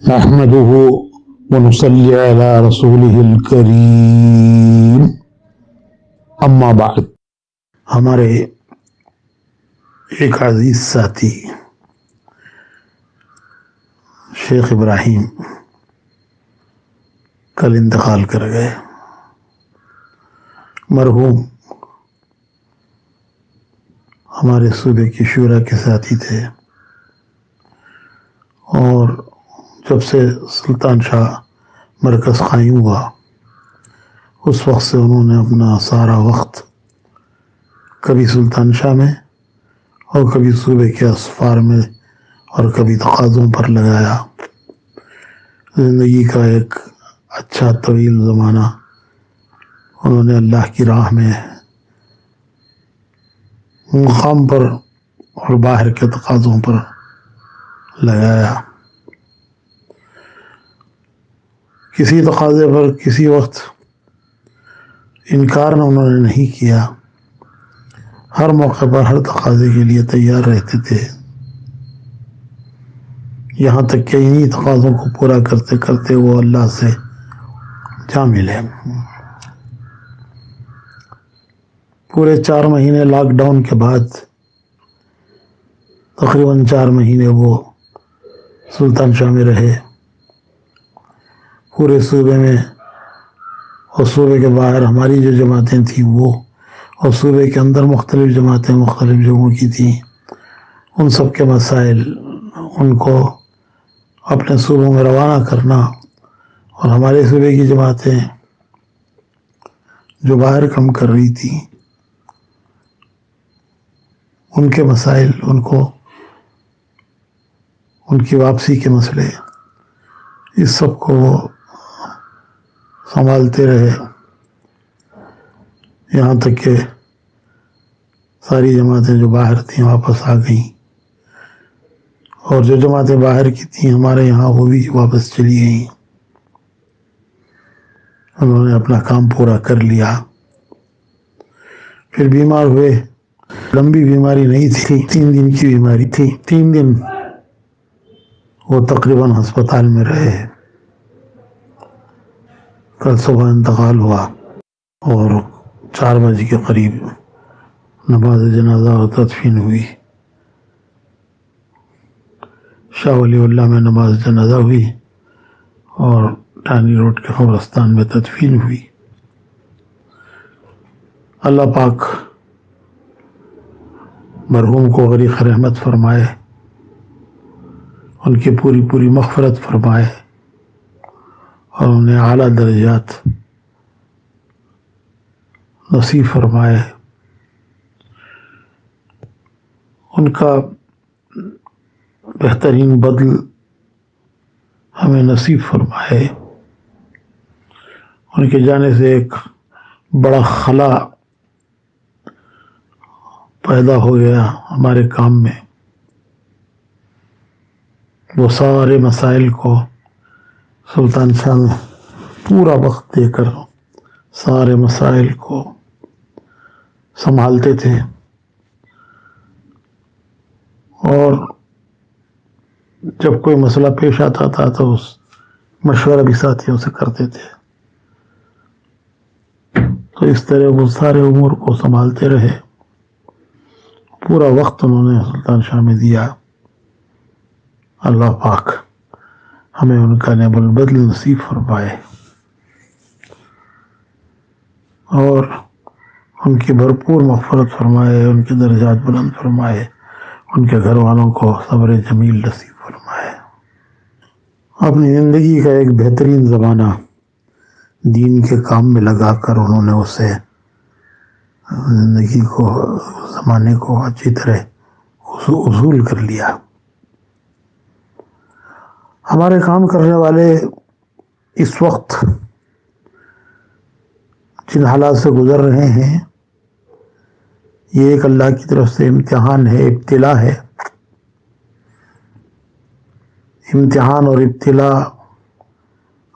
نحمده ونصلي على رسوله الكريم اما بعد۔ ہمارے ایک عزیز ساتھی شیخ ابراہیم کل انتقال کر گئے۔ مرحوم ہمارے صوبے کی شورا کے ساتھی تھے، اور جب سے سلطان شاہ مرکز قائم ہوا اس وقت سے انہوں نے اپنا سارا وقت کبھی سلطان شاہ میں اور کبھی صوبے کے اسفار میں اور کبھی تقاضوں پر لگایا۔ زندگی کا ایک اچھا طویل زمانہ انہوں نے اللہ کی راہ میں مقام پر اور باہر کے تقاضوں پر لگایا۔ کسی تقاضے پر کسی وقت انکار انہوں نے نہیں کیا، ہر موقع پر ہر تقاضے کے لیے تیار رہتے تھے، یہاں تک کہ انہی تقاضوں کو پورا کرتے کرتے وہ اللہ سے جا ملے۔ پورے 4 مہینے لاک ڈاؤن کے بعد تقریباً 4 مہینے وہ سلطان شاہ میں رہے۔ پورے صوبے میں اور صوبے کے باہر ہماری جو جماعتیں تھیں وہ، اور صوبے کے اندر مختلف جماعتیں مختلف جگہوں کی تھیں، ان سب کے مسائل ان کو اپنے صوبوں میں روانہ کرنا، اور ہمارے صوبے کی جماعتیں جو باہر کم کر رہی تھیں ان کے مسائل، ان کی واپسی کے مسئلے، اس سب کو وہ سنبھالتے رہے، یہاں تک کہ ساری جماعتیں جو باہر تھیں واپس آ گئیں، اور جو جماعتیں باہر کی تھیں ہمارے یہاں وہ بھی واپس چلی گئیں۔ انہوں نے اپنا کام پورا کر لیا۔ پھر بیمار ہوئے، لمبی بیماری نہیں تھی، 3 دن کی بیماری تھی، 3 دن وہ تقریباً ہسپتال میں رہے۔ کل صبح انتقال ہوا اور 4 بجے کے قریب نماز جنازہ اور تدفین ہوئی۔ شاہ ولی اللہ میں نماز جنازہ ہوئی اور ٹانی روڈ کے قبرستان میں تدفین ہوئی۔ اللہ پاک مرحوم کو غریق رحمت فرمائے، ان کی پوری مغفرت فرمائے، اور انہیں اعلیٰ درجات نصیب فرمائے، ان کا بہترین بدل ہمیں نصیب فرمائے۔ ان کے جانے سے ایک بڑا خلا پیدا ہو گیا ہمارے کام میں۔ وہ سارے مسائل کو سلطان شاہ میں پورا وقت دے کر سارے مسائل کو سنبھالتے تھے، اور جب کوئی مسئلہ پیش آتا تھا تو اس مشورہ بھی ساتھیوں سے کرتے تھے۔ تو اس طرح وہ سارے امور کو سنبھالتے رہے، پورا وقت انہوں نے سلطان شاہ میں دیا۔ اللہ پاک ہمیں ان کا نیب البدل نصیب فرمائے، اور ان کی بھرپور مغفرت فرمائے، ان کے درجات بلند فرمائے، ان کے گھر والوں کو صبر جمیل نصیب فرمائے۔ اپنی زندگی کا ایک بہترین زمانہ دین کے کام میں لگا کر انہوں نے اسے زندگی کو، زمانے کو اچھی طرح اصول کر لیا۔ ہمارے کام کرنے والے اس وقت جن حالات سے گزر رہے ہیں، یہ ایک اللہ کی طرف سے امتحان ہے، ابتلا ہے۔ امتحان اور ابتلا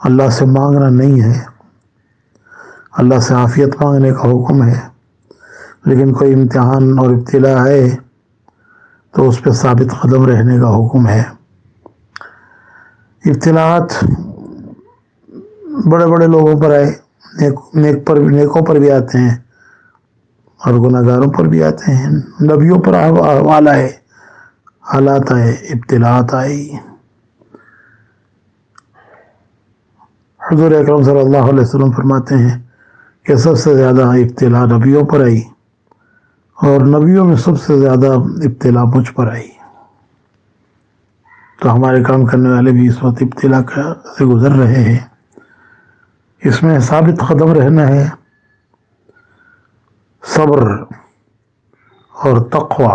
اللہ سے مانگنا نہیں ہے، اللہ سے عافیت مانگنے کا حکم ہے، لیکن کوئی امتحان اور ابتلا ہے تو اس پہ ثابت قدم رہنے کا حکم ہے۔ ابتلاعات بڑے بڑے لوگوں پر آئے، نیکوں پر بھی آتے ہیں اور گناہگاروں پر بھی آتے ہیں، نبیوں پر احوال آئے، حالات آئے، ابتلاعات آئی۔ حضور اکرم صلی اللہ علیہ وسلم فرماتے ہیں کہ سب سے زیادہ ابتلا نبیوں پر آئی اور نبیوں میں سب سے زیادہ ابتلا مجھ پر آئی۔ تو ہمارے کام کرنے والے بھی اس وقت ابتلا سے گزر رہے ہیں، اس میں ثابت قدم رہنا ہے، صبر اور تقوی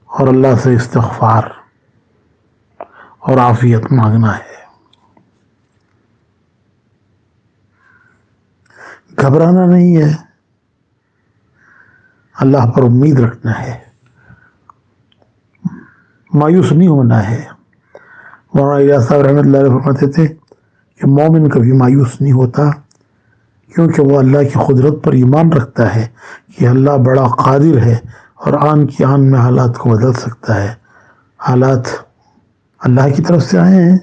اور اللہ سے استغفار اور عافیت مانگنا ہے، گھبرانا نہیں ہے، اللہ پر امید رکھنا ہے، مایوس نہیں ہونا ہے۔ مولانا الیاس صاحب رحمۃ اللہ علیہ فرماتے تھے کہ مومن کبھی مایوس نہیں ہوتا، کیونکہ وہ اللہ کی قدرت پر ایمان رکھتا ہے کہ اللہ بڑا قادر ہے اور آن کی آن میں حالات کو بدل سکتا ہے۔ حالات اللہ کی طرف سے آئے ہیں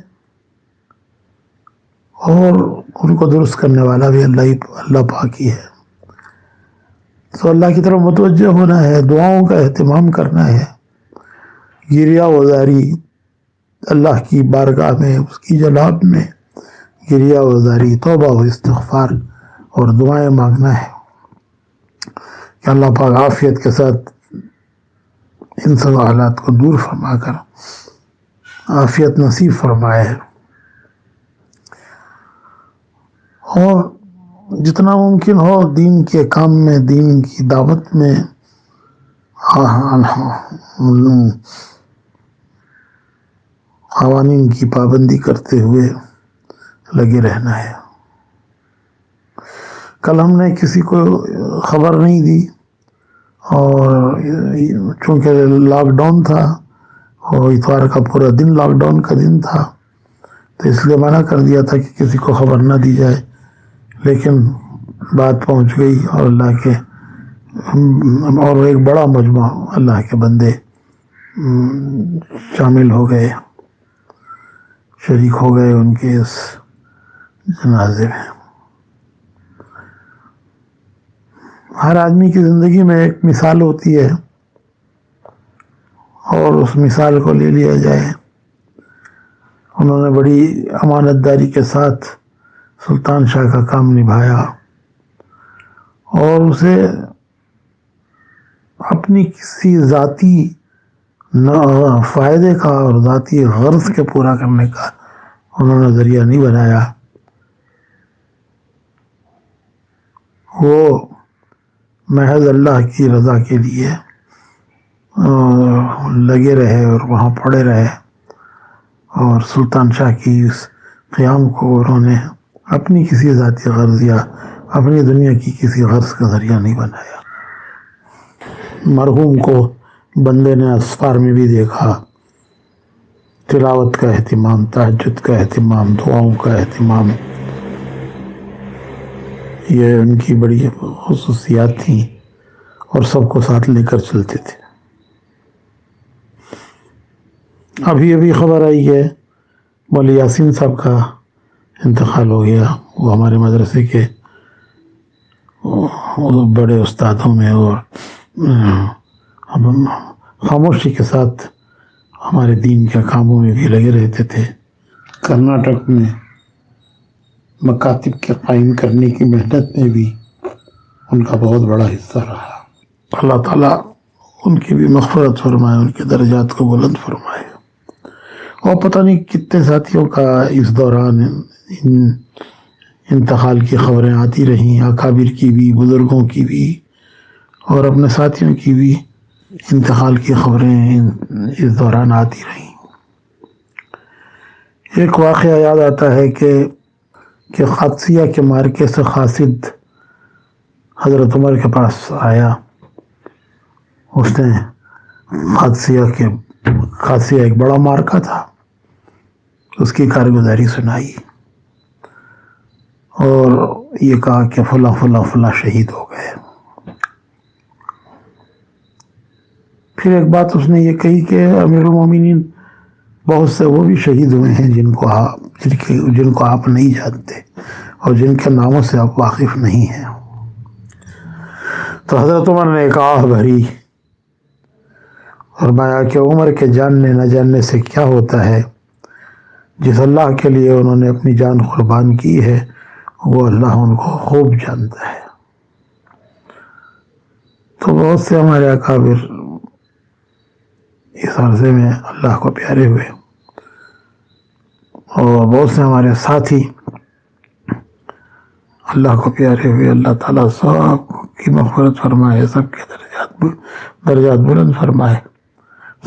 اور ان کو درست کرنے والا بھی اللہ پاک ہی ہے۔ تو اللہ کی طرف متوجہ ہونا ہے، دعاؤں کا اہتمام کرنا ہے، گریہ وزاری اللہ کی بارگاہ میں، اس کی جناب میں گریہ وزاری، توبہ و استغفار اور دعائیں مانگنا ہے کہ اللہ پاک عافیت کے ساتھ ان سب حالات کو دور فرما کر عافیت نصیب فرمائے، اور جتنا ممکن ہو دین کے کام میں، دین کی دعوت میں قوانین کی پابندی کرتے ہوئے لگے رہنا ہے۔ کل ہم نے کسی کو خبر نہیں دی، اور چونکہ لاک ڈاؤن تھا اور اتوار کا پورا دن لاک ڈاؤن کا دن تھا، تو اس لیے منع کر دیا تھا کہ کسی کو خبر نہ دی جائے، لیکن بات پہنچ گئی اور اللہ کے اور ایک بڑا مجمع اللہ کے بندے شامل ہو گئے، شریک ہو گئے ان کے اس جنازے میں۔ ہر آدمی کی زندگی میں ایک مثال ہوتی ہے اور اس مثال کو لے لیا جائے۔ انہوں نے بڑی امانت داری کے ساتھ سلطان شاہ کا کام نبھایا اور اسے اپنی کسی ذاتی فائدے کا اور ذاتی غرض کے پورا کرنے کا انہوں نے ذریعہ نہیں بنایا۔ وہ محض اللہ کی رضا کے لیے لگے رہے اور وہاں پڑے رہے، اور سلطان شاہ کی اس قیام کو انہوں نے اپنی کسی ذاتی غرض یا اپنی دنیا کی کسی غرض کا ذریعہ نہیں بنایا۔ مرحوم کو بندے نے اسفار میں بھی دیکھا، تلاوت کا اہتمام، تہجد کا اہتمام، دعاؤں کا اہتمام، یہ ان کی بڑی خصوصیات تھیں اور سب کو ساتھ لے کر چلتے تھے۔ ابھی خبر آئی ہے مولی یاسین صاحب کا انتقال ہو گیا۔ وہ ہمارے مدرسے کے بڑے استادوں میں اور خاموشی کے ساتھ ہمارے دین کے کاموں میں بھی لگے رہتے تھے۔ کرناٹک میں مکاتب کے قائم کرنے کی محنت میں بھی ان کا بہت بڑا حصہ رہا۔ اللہ تعالیٰ ان کی بھی مغفرت فرمائے، ان کے درجات کو بلند فرمائے۔ اور پتہ نہیں کتنے ساتھیوں کا اس دوران انتقال کی خبریں آتی رہیں، اکابر کی بھی، بزرگوں کی بھی، اور اپنے ساتھیوں کی بھی انتقال کی خبریں اس دوران آتی رہیں۔ ایک واقعہ یاد آتا ہے کہ قادسیہ کے معرکے سے قاصد حضرت عمر کے پاس آیا۔ اس نے قادسیہ ایک بڑا معرکہ تھا، اس کی کارگزاری سنائی اور یہ کہا کہ فلاں فلاں فلاں شہید ہو گئے۔ پھر ایک بات اس نے یہ کہی کہ امیر المومنین بہت سے وہ بھی شہید ہوئے ہیں جن کو آپ نہیں جانتے اور جن کے ناموں سے آپ واقف نہیں ہیں۔ تو حضرت عمر نے ایک آہ بھری، فرمایا کہ عمر کے جاننے نہ جاننے سے کیا ہوتا ہے، جس اللہ کے لیے انہوں نے اپنی جان قربان کی ہے وہ اللہ ان کو خوب جانتا ہے۔ تو بہت سے ہمارے اکابر اس عرصے میں اللہ کو پیارے ہوئے، اور بہت سے ہمارے ساتھی اللہ کو پیارے ہوئے۔ اللہ تعالیٰ سب کی مغفرت فرمائے، سب کے درجات بلند فرمائے،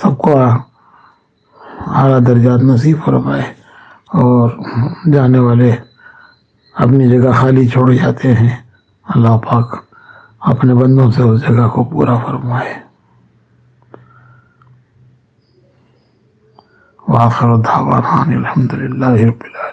سب کو اعلیٰ درجات نصیب فرمائے، اور جانے والے اپنی جگہ خالی چھوڑ جاتے ہیں، اللہ پاک اپنے بندوں سے اس جگہ کو پورا فرمائے۔ وآخر دعوانا الحمدللہ رب العالمین۔